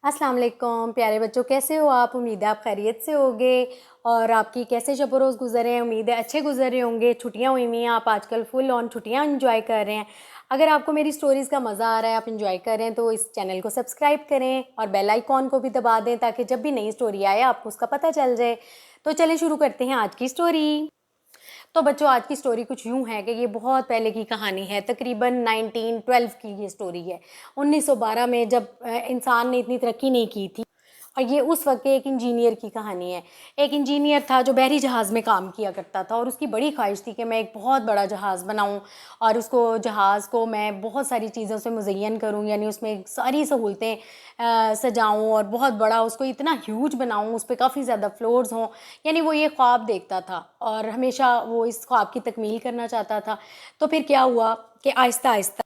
अस्सलाम वालेकुम प्यारे बच्चों, कैसे हो आप? उम्मीद है आप खैरियत से होगे और आपकी कैसे शब रोज़ गुजरे हैं। उम्मीद है अच्छे गुजर रहे होंगे। छुट्टियां हुई हुई हैं, आप आजकल फुल ऑन छुट्टियां एंजॉय कर रहे हैं। अगर आपको मेरी स्टोरीज़ का मज़ा आ रहा है, आप एंजॉय कर रहे हैं, तो इस चैनल को सब्सक्राइब करें और बेल आइकॉन को भी दबा दें ताकि जब भी नई स्टोरी आए आपको उसका पता चल जाए। तो चलिए शुरू करते हैं आज की स्टोरी। तो बच्चों, आज की स्टोरी कुछ यूँ है कि ये बहुत पहले की कहानी है, तकरीबन 1912 की ये स्टोरी है। 1912 में जब इंसान ने इतनी तरक्की नहीं की थी, और ये उस वक्त के एक इंजीनियर की कहानी है। एक इंजीनियर था जो बहरी जहाज़ में काम किया करता था और उसकी बड़ी ख्वाहिश थी कि मैं एक बहुत बड़ा जहाज़ बनाऊं और उसको जहाज़ को मैं बहुत सारी चीज़ों से मुज़य्यन करूं, यानी उसमें सारी सहूलतें सजाऊं और बहुत बड़ा उसको इतना ह्यूज बनाऊं, उस पर काफ़ी ज़्यादा फ्लोर्स हों। यानी वो ये ख्वाब देखता था और हमेशा वो इस ख्वाब की तकमील करना चाहता था। तो फिर क्या हुआ कि आहिस्ता आहिस्ता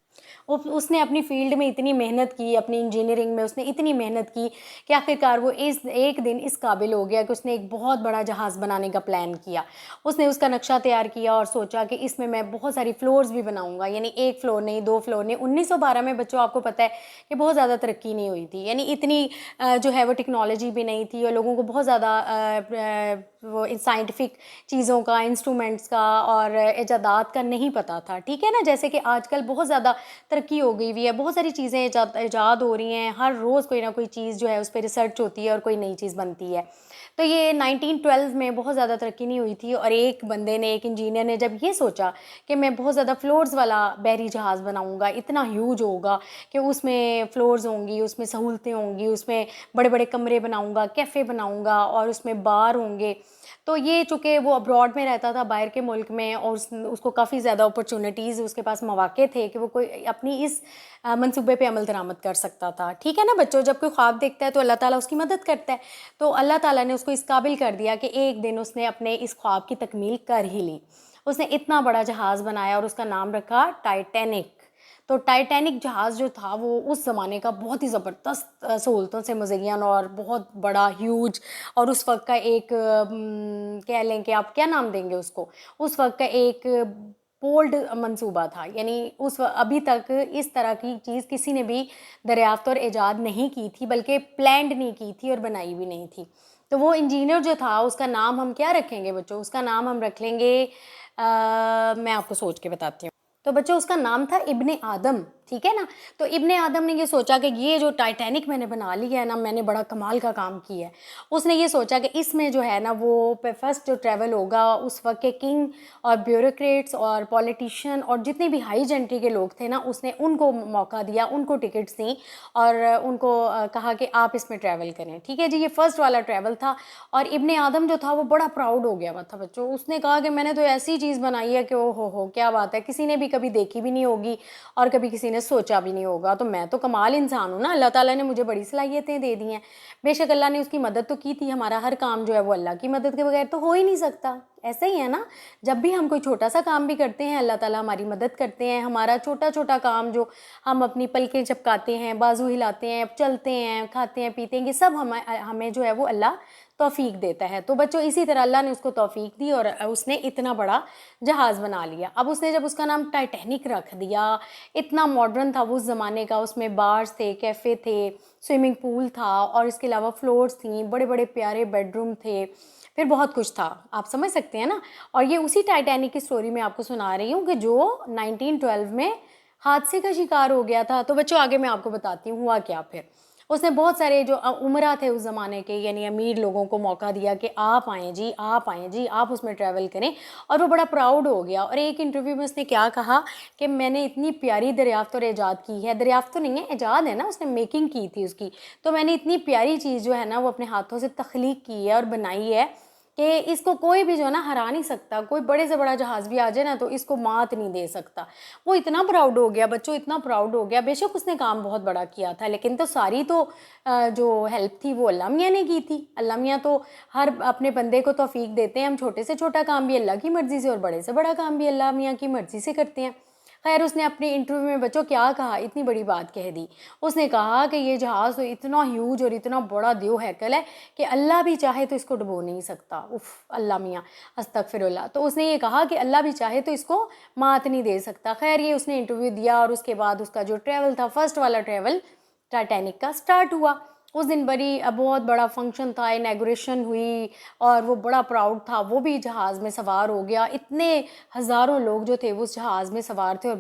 उसने अपनी फील्ड में इतनी मेहनत की, अपनी इंजीनियरिंग में उसने इतनी मेहनत की कि आखिरकार वो इस एक दिन इस काबिल हो गया कि उसने एक बहुत बड़ा जहाज़ बनाने का प्लान किया। उसने उसका नक्शा तैयार किया और सोचा कि इसमें मैं बहुत सारी फ्लोर्स भी बनाऊंगा, यानी एक फ्लोर नहीं, दो फ्लोर नहीं। 1912 में बच्चों आपको पता है कि बहुत ज़्यादा तरक्की नहीं हुई थी, यानी इतनी जो है वो टेक्नोलॉजी भी नहीं थी और लोगों को बहुत ज़्यादा वो साइंटिफिक चीज़ों का, इंस्ट्रूमेंट्स का और इजादात का नहीं पता था। ठीक है ना, जैसे कि आजकल बहुत ज़्यादा तरक्की हो गई हुई है, बहुत सारी चीज़ें ईजाद हो रही हैं, हर रोज़ कोई ना कोई चीज़ जो है उस पर रिसर्च होती है और कोई नई चीज़ बनती है। तो ये 1912 में बहुत ज़्यादा तरक्की नहीं हुई थी और एक बंदे ने, एक इंजीनियर ने जब ये सोचा कि मैं बहुत ज़्यादा फ्लोर्स वाला बहरी जहाज़ बनाऊंगा, इतना ह्यूज होगा कि उसमें फ्लोर्स होंगी, उसमें सहूलतें होंगी, उसमें बड़े बड़े कमरे बनाऊंगा, कैफ़े बनाऊंगा और उसमें बार होंगे। तो ये चूँकि वो अब्रॉड में रहता था, बाहर के मुल्क में, और उसको काफ़ी ज़्यादा अपॉर्चुनिटीज़, उसके पास मौके थे कि वो कोई अपनी इस मंसूबे पे अमल दरामद कर सकता था। ठीक है ना बच्चों, जब कोई ख्वाब देखता है तो अल्लाह ताला उसकी मदद करता है। तो अल्लाह ताला ने उसको इस काबिल कर दिया कि एक दिन उसने अपने इस ख्वाब की तकमील कर ही ली। उसने इतना बड़ा जहाज़ बनाया और उसका नाम रखा टाइटैनिक। तो टाइटैनिक जहाज़ जो था वो उस ज़माने का बहुत ही ज़बरदस्त सहूलतों से मुज़य्यन और बहुत बड़ा ह्यूज, और उस वक्त का एक कह लें कि आप क्या नाम देंगे उसको, उस वक्त का एक बोल्ड मंसूबा था। यानी अभी तक इस तरह की चीज़ किसी ने भी दरियाफ्त और ईजाद नहीं की थी, बल्कि प्लान्ड नहीं की थी और बनाई भी नहीं थी। तो वो इंजीनियर जो था उसका नाम हम क्या रखेंगे बच्चों? उसका नाम हम रख लेंगे, मैं आपको सोच के बताती हूँ। तो बच्चों उसका नाम था इब्ने आदम। ठीक है ना। तो इब्ने आदम ने ये सोचा कि ये जो टाइटैनिक मैंने बना लिया है ना, मैंने बड़ा कमाल का काम किया है। उसने ये सोचा कि इसमें जो है ना वो फर्स्ट जो ट्रैवल होगा, उस वक्त के किंग और ब्यूरोक्रेट्स और पॉलिटिशियन और जितने भी हाई जेंट्री के लोग थे ना, उसने उनको मौका दिया, उनको टिकट्स दी और उनको कहा कि आप इसमें ट्रैवल करें। ठीक है जी, ये फर्स्ट वाला ट्रैवल था। और इब्ने आदम जो था वो बड़ा प्राउड हो गया था बच्चों। उसने कहा कि मैंने तो ऐसी चीज़ बनाई है कि ओ हो क्या बात है, किसी ने भी कभी देखी भी नहीं होगी और कभी किसी ने सोचा भी नहीं होगा। तो मैं तो कमाल इंसान हूँ ना, अल्लाह ताला ने मुझे बड़ी सलाहियतें दे दी हैं। बेशक अल्लाह ने उसकी मदद तो की थी, हमारा हर काम जो है वो अल्लाह की मदद के बगैर तो हो ही नहीं सकता। ऐसा ही है ना, जब भी हम कोई छोटा सा काम भी करते हैं अल्लाह ताला हमारी मदद करते हैं। हमारा छोटा छोटा काम जो हम अपनी पलकें झपकाते हैं, बाजू हिलाते हैं, चलते हैं, खाते हैं, पीते हैं, ये सब हमें जो है वो अल्लाह तौफीक देता है। तो बच्चों इसी तरह अल्लाह ने उसको तौफीक दी और उसने इतना बड़ा जहाज़ बना लिया। अब उसने जब उसका नाम टाइटैनिक रख दिया, इतना मॉडर्न था वो उस ज़माने का, उसमें बार्स थे, कैफ़े थे, स्विमिंग पूल था और इसके अलावा फ्लोर्स थी, बड़े बड़े प्यारे बेडरूम थे, फिर बहुत कुछ था। आप समझ सकते हैं ना। और ये उसी टाइटैनिक की स्टोरी मैं आपको सुना रही हूँ कि जो 1912 में हादसे का शिकार हो गया था। तो बच्चों आगे मैं आपको बताती हूँ हुआ क्या। फिर उसने बहुत सारे जो उमरा थे उस ज़माने के, यानी अमीर लोगों को मौका दिया कि आप आएँ जी, आप आएँ जी, आप उसमें ट्रैवल करें। और वो बड़ा प्राउड हो गया और एक इंटरव्यू में उसने क्या कहा कि मैंने इतनी प्यारी दरियाफ्त और ईजाद की है, दरियाफ्त तो नहीं है, ईजाद है ना, उसने मेकिंग की थी उसकी। तो मैंने इतनी प्यारी चीज़ जो है ना वो अपने हाथों से तख्लीक की है और बनाई है कि इसको कोई भी जो है ना हरा नहीं सकता। कोई बड़े से बड़ा जहाज़ भी आ जाए ना तो इसको मात नहीं दे सकता। वो इतना प्राउड हो गया बच्चों, इतना प्राउड हो गया। बेशक उसने काम बहुत बड़ा किया था, लेकिन तो सारी तो जो हेल्प थी वो अल्लाह मियाँ ने की थी। अल्लाह मियाँ तो हर अपने बंदे को तौफीक देते हैं। हम छोटे से छोटा काम भी अल्लाह की मर्ज़ी से और बड़े से बड़ा काम भी अल्लाह मियाँ की मर्ज़ी से करते हैं। खैर उसने अपने इंटरव्यू में बच्चों क्या कहा, इतनी बड़ी बात कह दी। उसने कहा कि ये जहाज़ तो इतना ह्यूज और इतना बड़ा देव हैकल है कि अल्लाह भी चाहे तो इसको डुबो नहीं सकता। उफ अल्लाह मियाँ, अस्तगफिरुल्लाह। तो उसने ये कहा कि अल्लाह भी चाहे तो इसको मात नहीं दे सकता। खैर ये उसने इंटरव्यू दिया और उसके बाद उसका जो ट्रैवल था, फर्स्ट वाला ट्रैवल टाइटैनिक का स्टार्ट हुआ। उस दिन बहुत बड़ा फंक्शन था, इनॉग्रेशन हुई और वो बड़ा प्राउड था, वो भी जहाज़ में सवार हो गया। इतने हज़ारों लोग जो थे वो उस जहाज़ में सवार थे और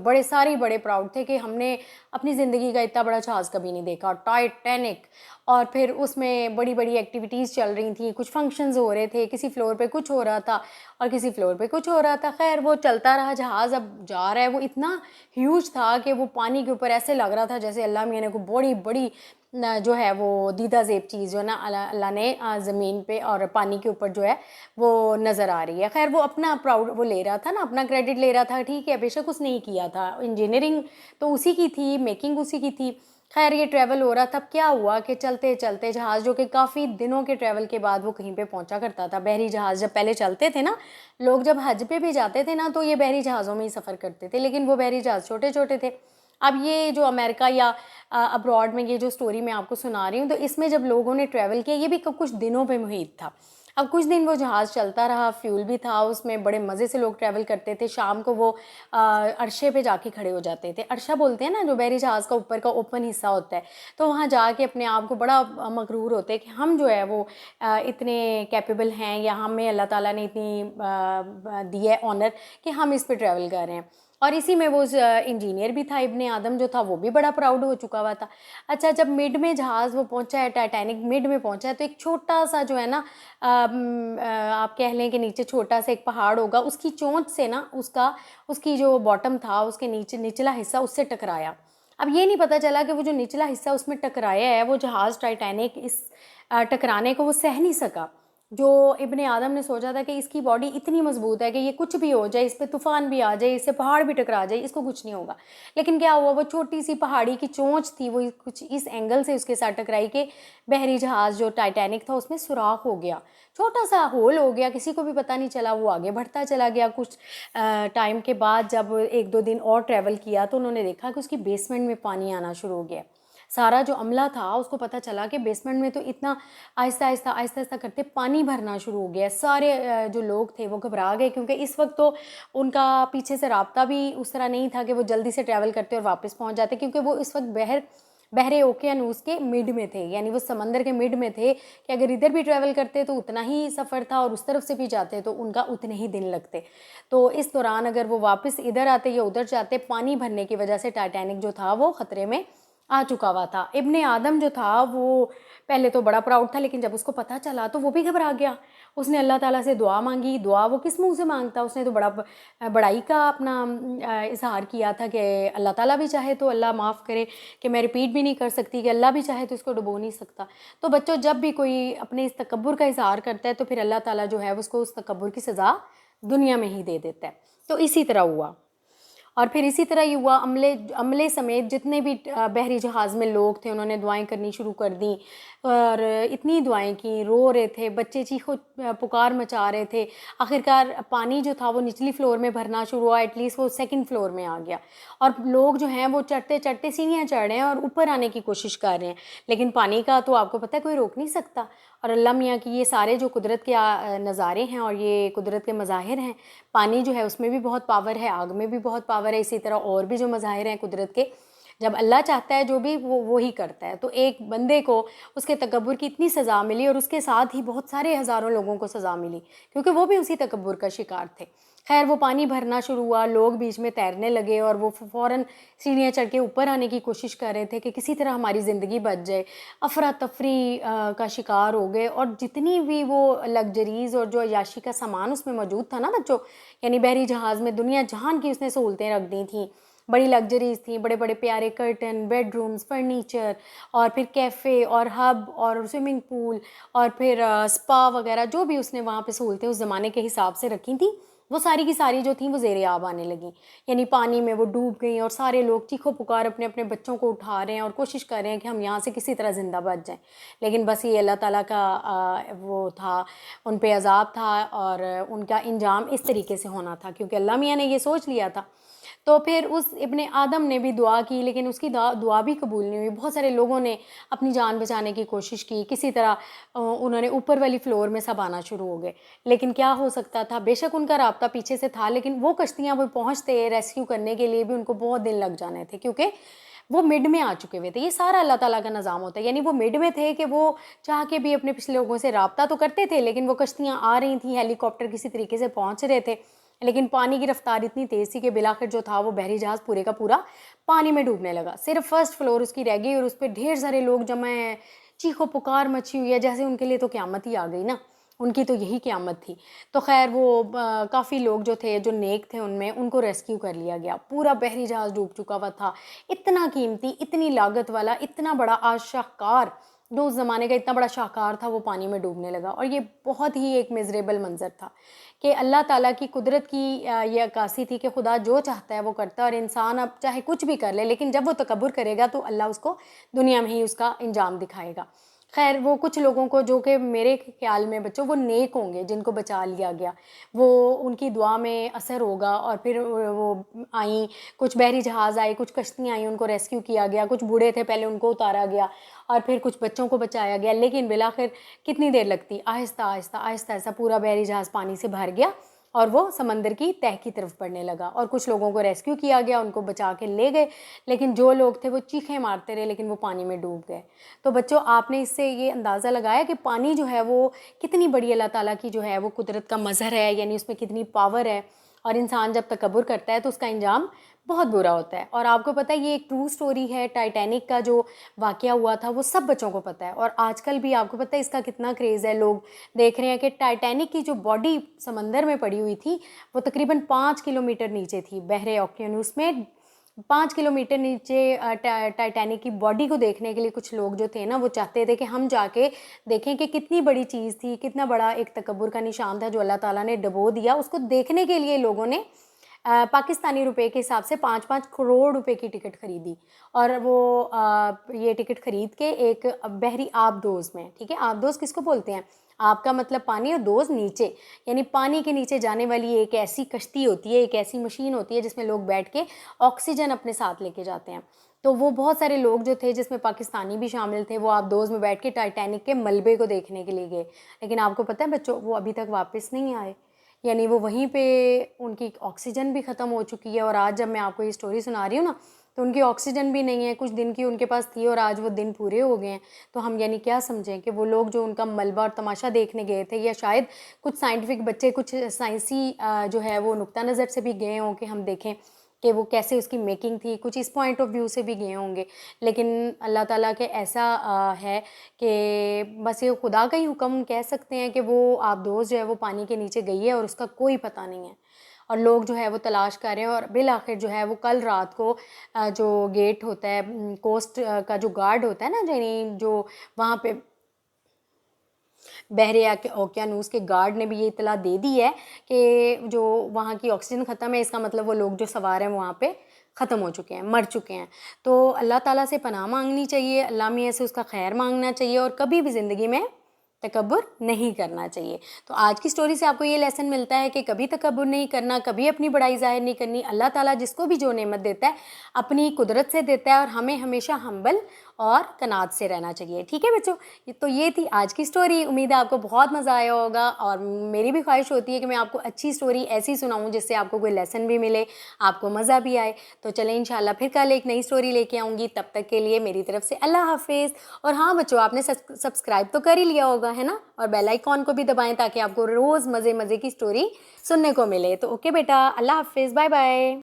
बड़े प्राउड थे कि हमने अपनी ज़िंदगी का इतना बड़ा जहाज़ कभी नहीं देखा, टाइटैनिक। और फिर उसमें बड़ी एक्टिविटीज़ चल रही थी, कुछ फंक्शंस हो रहे थे, किसी फ्लोर पे कुछ हो रहा था और किसी फ्लोर पे कुछ हो रहा था। खैर वो चलता रहा, जहाज़ अब जा रहा है। वो इतना ह्यूज था कि वो पानी के ऊपर ऐसे लग रहा था जैसे अल्लाह मियाँ ने को बड़ी जो है वो दीदा ज़ेब चीज़ जो है ना अल्लाह ने ज़मीन पे और पानी के ऊपर जो है वो नज़र आ रही है। खैर वो अपना प्राउड वो ले रहा था ना, अपना क्रेडिट ले रहा था, ठीक है, बेशक उसने ही किया था, इंजीनियरिंग तो उसी की थी, मेकिंग उसी की थी। खैर ये ट्रैवल हो रहा था। तब क्या हुआ कि चलते चलते जहाज़, जो कि काफ़ी दिनों के ट्रैवल के बाद वो कहीं पे पहुंचा करता था। बहरी जहाज़ जब पहले चलते थे ना, लोग जब हज पे भी जाते थे ना तो ये बहरी जहाज़ों में ही सफ़र करते थे, लेकिन वो बहरी जहाज़ छोटे छोटे थे। अब ये जो अमेरिका या अब्रॉड में ये जो स्टोरी मैं आपको सुना रही हूँ, तो इसमें जब लोगों ने ट्रैवल किया, ये भी कुछ दिनों पे मुहित था। अब कुछ दिन वो जहाज़ चलता रहा, फ्यूल भी था उसमें, बड़े मज़े से लोग ट्रैवल करते थे। शाम को वो अरशे पे जाके खड़े हो जाते थे। अरशा बोलते हैं ना, जो बहरी जहाज़ का ऊपर का ओपन हिस्सा होता है, तो वहाँ जाके अपने आप को बड़ा मगरूर होते हैं कि हम जो है वो इतने कैपेबल हैं, या हमें अल्लाह ताला ने इतनी दी है ऑनर कि हम इस पे ट्रैवल कर रहे हैं। और इसी में वो इंजीनियर भी था, इब्ने आदम जो था वो भी बड़ा प्राउड हो चुका हुआ था। अच्छा, जब मिड में जहाज़ वो पहुंचा है, टाइटैनिक मिड में पहुंचा है, तो एक छोटा सा जो है ना आप कह लें कि नीचे छोटा सा एक पहाड़ होगा, उसकी चोंच से ना उसकी जो बॉटम था, उसके नीचे निचला हिस्सा उससे टकराया। अब ये नहीं पता चला कि वो जो निचला हिस्सा उसमें टकराया है, वो जहाज़ टाइटैनिक इस टकराने को वो सह नहीं सका। जो इब्ने आदम ने सोचा था कि इसकी बॉडी इतनी मजबूत है कि ये कुछ भी हो जाए, इस पे तूफान भी आ जाए, इससे पहाड़ भी टकरा जाए, इसको कुछ नहीं होगा। लेकिन क्या हुआ, वो छोटी सी पहाड़ी की चोंच थी, वो कुछ इस एंगल से उसके साथ टकराई कि बहरी जहाज़ जो टाइटैनिक था उसमें सुराख हो गया, छोटा सा होल हो गया, किसी को भी पता नहीं चला। वो आगे बढ़ता चला गया। कुछ टाइम के बाद जब 1-2 दिन और ट्रैवल किया तो उन्होंने देखा कि उसकी बेसमेंट में पानी आना शुरू हो गया। सारा जो अमला था उसको पता चला कि बेसमेंट में तो इतना आहिस्ता-आहिस्ता करते पानी भरना शुरू हो गया। सारे जो लोग थे वो घबरा गए, क्योंकि इस वक्त तो उनका पीछे से राब्ता भी उस तरह नहीं था कि वो जल्दी से ट्रैवल करते और वापस पहुंच जाते, क्योंकि वो इस वक्त बहरे ओकियानूस के मिड में थे, यानी वो समंदर के मिड में थे कि अगर इधर भी ट्रैवल करते तो उतना ही सफ़र था और उस तरफ से भी जाते तो उनका उतने ही दिन लगते। तो इस दौरान अगर वो वापस इधर आते या उधर जाते, पानी भरने की वजह से टाइटैनिक जो था वो ख़तरे में आ चुका हुआ था। इब्ने आदम जो था वो पहले तो बड़ा प्राउड था, लेकिन जब उसको पता चला तो वो भी घबरा गया। उसने अल्लाह ताला से दुआ मांगी। दुआ वो किस मुंह से मांगता, उसने तो बड़ाई का अपना इजहार किया था कि अल्लाह ताला भी चाहे तो अल्लाह माफ़ करे, कि मैं रिपीट भी नहीं कर सकती कि अल्लाह भी चाहे तो इसको डुबो नहीं सकता। तो बच्चों, जब भी कोई अपने इस तकब्बुर का इजहार करता है तो फिर अल्लाह ताला जो है उसको उस तकब्बुर की सज़ा दुनिया में ही दे देता है। तो इसी तरह हुआ। और फिर इसी तरह ही हुआ। अमले अमले समेत जितने भी बहरी जहाज़ में लोग थे, उन्होंने दुआएं करनी शुरू कर दी और इतनी दुआएं की, रो रहे थे बच्चे, चीखो पुकार मचा रहे थे। आखिरकार पानी जो था वो निचली फ्लोर में भरना शुरू हुआ, एटलीस्ट वो सेकंड फ्लोर में आ गया और लोग जो हैं वो चढ़ते चढ़ते सीढ़ियाँ चढ़ रहे हैं और ऊपर आने की कोशिश कर रहे हैं। लेकिन पानी का तो आपको पता है कोई रोक नहीं सकता। और अल्लाह मियाँ की ये सारे जो कुदरत के नज़ारे हैं और ये कुदरत के मज़ाहिर हैं, पानी जो है उसमें भी बहुत पावर है, आग में भी बहुत पावर है, इसी तरह और भी जो मज़ाहिर हैं कुदरत के, जब अल्लाह चाहता है जो भी वो ही करता है। तो एक बंदे को उसके तकब्बुर की इतनी सज़ा मिली और उसके साथ ही बहुत सारे हज़ारों लोगों को सज़ा मिली, क्योंकि वो भी उसी तकब्बुर का शिकार थे। खैर वो पानी भरना शुरू हुआ, लोग बीच में तैरने लगे और वो फ़ौरन सीढ़ियाँ चढ़ के ऊपर आने की कोशिश कर रहे थे कि किसी तरह हमारी ज़िंदगी बच जाए। अफरा तफरी का शिकार हो गए और जितनी भी वो लग्जरीज़ और जो अय्याशी का सामान उसमें मौजूद था ना बच्चों, यानी बहरी जहाज़ में दुनिया जहान की उसने सहूलतें रख दी थी, बड़ी लग्जरीज़ थी, बड़े बड़े प्यारे कर्टन, बेडरूम्स, फर्नीचर और फिर कैफ़े और हब और स्विमिंग पूल और फिर स्पा वगैरह, जो भी उसने वहाँ पे सहूलतें उस ज़माने के हिसाब से रखी थी, वो सारी की सारी जो थी वो ज़ेरे आब आने लगी। यानी पानी में वो डूब गई और सारे लोग चीखो पुकार अपने अपने बच्चों को उठा रहे हैं और कोशिश कर रहे हैं कि हम यहाँ से किसी तरह ज़िंदा बच जाएं। लेकिन बस ये अल्लाह ताला का वो था, उन पे अज़ाब था और उनका इंजाम इस तरीके से होना था, क्योंकि अल्लाह मियाँ ने ये सोच लिया था। तो फिर उस इब्ने आदम ने भी दुआ की, लेकिन उसकी दुआ भी कबूल नहीं हुई। बहुत सारे लोगों ने अपनी जान बचाने की कोशिश की, किसी तरह उन्होंने ऊपर वाली फ्लोर में सब आना शुरू हो गए। लेकिन क्या हो सकता था, बेशक उनका राब्ता पीछे से था, लेकिन वो कश्तियाँ वो पहुँचते रेस्क्यू करने के लिए भी उनको बहुत दिन लग जाने थे, क्योंकि وہ مڈ میں آ چکے ہوئے تھے. یہ سارا اللہ تعالیٰ کا نظام ہوتا ہے, یعنی وہ مڈ میں تھے کہ وہ چاہ کے بھی اپنے پچھلے لوگوں سے رابطہ تو کرتے تھے, لیکن وہ کشتیاں آ رہی تھیں, ہیلی کاپٹر کسی طریقے سے پہنچ رہے تھے, لیکن پانی کی رفتار اتنی تیز تھی کہ بالآخر جو تھا وہ بحری جہاز پورے کا پورا پانی میں ڈوبنے لگا. صرف فرسٹ فلور اس کی رہ گئی اور اس پہ ڈھیر سارے لوگ جمع ہیں, چیخو پکار مچی ہوئی ہے, جیسے ان کے لیے تو قیامت ہی آ گئی نا, ان کی تو یہی قیامت تھی. تو خیر وہ کافی لوگ جو تھے, جو نیک تھے ان میں, ان کو ریسکیو کر لیا گیا. پورا بحری جہاز ڈوب چکا ہوا تھا, اتنا قیمتی, اتنی لاگت والا, اتنا بڑا آج شاہکار, جو اس زمانے کا اتنا بڑا شاہکار تھا, وہ پانی میں ڈوبنے لگا. اور یہ بہت ہی ایک میزریبل منظر تھا کہ اللہ تعالیٰ کی قدرت کی یہ عکاسی تھی کہ خدا جو چاہتا ہے وہ کرتا ہے, اور انسان اب چاہے کچھ بھی کر لے, لیکن جب وہ تکبر کرے گا تو اللہ اس کو دنیا میں ہی اس کا انجام دکھائے گا. خیر وہ کچھ لوگوں کو, جو کہ میرے خیال میں بچوں وہ نیک ہوں گے, جن کو بچا لیا گیا, وہ ان کی دعا میں اثر ہوگا. اور پھر وہ آئیں, کچھ بحری جہاز آئے, کچھ کشتیاں آئیں, ان کو ریسکیو کیا گیا, کچھ بوڑھے تھے پہلے ان کو اتارا گیا, اور پھر کچھ بچوں کو بچایا گیا. لیکن بالآخر کتنی دیر لگتی, آہستہ آہستہ آہستہ آہستہ پورا بحری جہاز پانی سے بھر گیا اور وہ سمندر کی تہہ کی طرف بڑھنے لگا. اور کچھ لوگوں کو ریسکیو کیا گیا, ان کو بچا کے لے گئے, لیکن جو لوگ تھے وہ چیخیں مارتے رہے, لیکن وہ پانی میں ڈوب گئے. تو بچوں آپ نے اس سے یہ اندازہ لگایا کہ پانی جو ہے وہ کتنی بڑی اللہ تعالیٰ کی جو ہے وہ قدرت کا مظہر ہے, یعنی اس میں کتنی پاور ہے. اور انسان جب تکبر کرتا ہے تو اس کا انجام بہت برا ہوتا ہے. اور آپ کو پتہ ہے یہ ایک ٹرو سٹوری ہے, ٹائٹینک کا جو واقعہ ہوا تھا وہ سب بچوں کو پتہ ہے. اور آج کل بھی آپ کو پتہ ہے اس کا کتنا کریز ہے, لوگ دیکھ رہے ہیں کہ ٹائٹینک کی جو باڈی سمندر میں پڑی ہوئی تھی وہ تقریباً 5 کلومیٹر نیچے تھی, بحر اوقیانوس میں 5 کلومیٹر نیچے. ٹائٹینک کی باڈی کو دیکھنے کے لیے کچھ لوگ جو تھے نا, وہ چاہتے تھے کہ ہم جا کے دیکھیں کہ کتنی بڑی چیز تھی, کتنا بڑا ایک تکبر کا نشان تھا جو اللہ تعالیٰ نے ڈبو دیا. اس کو دیکھنے کے لیے لوگوں نے پاکستانی روپے کے حساب سے 5-5 کروڑ روپے کی ٹکٹ خریدی, اور وہ یہ ٹکٹ خرید کے ایک بحری آبدوز میں, ٹھیک ہے, آبدوز کس کو بولتے ہیں, آپ کا مطلب پانی اور دوز نیچے, یعنی پانی کے نیچے جانے والی ایک ایسی کشتی ہوتی ہے, ایک ایسی مشین ہوتی ہے جس میں لوگ بیٹھ کے آکسیجن اپنے ساتھ لے کے جاتے ہیں. تو وہ بہت سارے لوگ جو تھے, جس میں پاکستانی بھی شامل تھے, وہ آبدوز میں بیٹھ کے ٹائٹینک کے ملبے کو دیکھنے کے لیے گئے. لیکن آپ کو پتہ ہے بچوں, وہ ابھی تک واپس نہیں آئے, یعنی وہ وہیں پہ ان کی آکسیجن بھی ختم ہو چکی ہے. اور آج جب میں آپ کو یہ سٹوری سنا رہی ہوں نا, تو ان کی آکسیجن بھی نہیں ہے, کچھ دن کی ان کے پاس تھی اور آج وہ دن پورے ہو گئے ہیں. تو ہم یعنی کیا سمجھیں کہ وہ لوگ جو ان کا ملبہ اور تماشا دیکھنے گئے تھے, یا شاید کچھ سائنٹیفک بچے کچھ سائنسی جو ہے وہ نقطہ نظر سے بھی گئے ہوں کہ ہم دیکھیں کہ وہ کیسے اس کی میکنگ تھی, کچھ اس پوائنٹ آف ویو سے بھی گئے ہوں گے. لیکن اللہ تعالیٰ کے ایسا ہے کہ بس یہ خدا کا ہی حکم کہہ سکتے ہیں کہ وہ آبدوز جو ہے وہ پانی کے نیچے گئی ہے اور اس کا کوئی پتہ نہیں ہے, اور لوگ جو ہے وہ تلاش کر رہے ہیں. اور بالآخر جو ہے وہ کل رات کو جو گیٹ ہوتا ہے, کوسٹ کا جو گارڈ ہوتا ہے نا, یعنی جو وہاں پہ بحر اوقیانوس کے گارڈ نے بھی یہ اطلاع دے دی ہے کہ جو وہاں کی آکسیجن ختم ہے, اس کا مطلب وہ لوگ جو سوار ہیں وہاں پہ ختم ہو چکے ہیں, مر چکے ہیں. تو اللہ تعالیٰ سے پناہ مانگنی چاہیے, اللہ میاں سے اس کا خیر مانگنا چاہیے, اور کبھی بھی زندگی میں تکبر نہیں کرنا چاہیے. تو آج کی سٹوری سے آپ کو یہ لیسن ملتا ہے کہ کبھی تکبر نہیں کرنا, کبھی اپنی بڑائی ظاہر نہیں کرنی. اللہ تعالیٰ جس کو بھی جو نعمت دیتا ہے اپنی قدرت سے دیتا ہے, اور ہمیں ہمیشہ ہمبل اور قناعت سے رہنا چاہیے. ٹھیک ہے بچوں, تو یہ تھی آج کی سٹوری. امید ہے آپ کو بہت مزہ آیا ہوگا, اور میری بھی خواہش ہوتی ہے کہ میں آپ کو اچھی سٹوری ایسی سناؤں جس سے آپ کو کوئی لیسن بھی ملے, آپ کو مزہ بھی آئے. تو چلیں انشاءاللہ پھر کل ایک نئی سٹوری لے کے آؤں گی. تب تک کے لیے میری طرف سے اللہ حافظ. اور ہاں بچوں, آپ نے سبسکرائب تو کر ہی لیا ہوگا ہے نا, اور بیل آئیکن کو بھی دبائیں تاکہ آپ کو روز مزے مزے کی سٹوری سننے کو ملے. تو اوکے بیٹا, اللہ حافظ, بائے بائے.